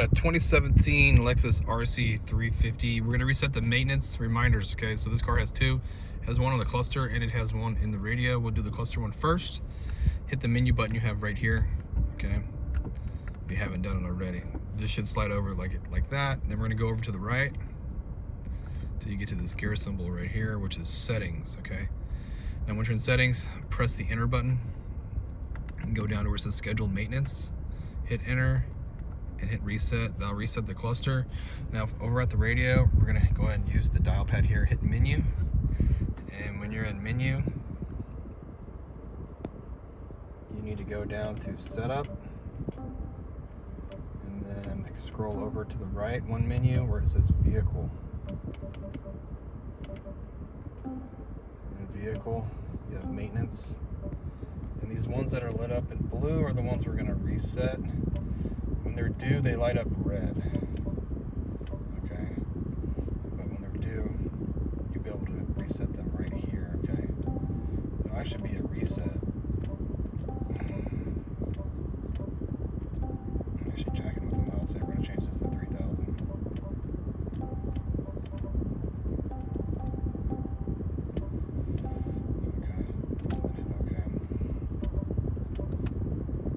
A 2017 Lexus RC350. We're going to reset the maintenance reminders, okay? So this car has two. It has one on the cluster and it has one in the radio. We'll do the cluster one first. Hit the menu button you have right here, okay? If you haven't done it already. This should slide over like that. Then we're going to go over to the right till you get to this gear symbol right here, which is settings, okay? Now once you're in settings, press the enter button and go down to where it says scheduled maintenance. Hit enter and hit reset. That'll reset the cluster. Now over at the radio, we're gonna go ahead and use the dial pad here, hit menu, and when you're in menu, you need to go down to setup and then scroll over to the right one menu where it says vehicle. And vehicle, you have maintenance, and these ones that are lit up in blue are the ones we're gonna reset. When they're due, they light up red, okay? But when they're due, you'll be able to reset them right here, okay? There'll actually be a reset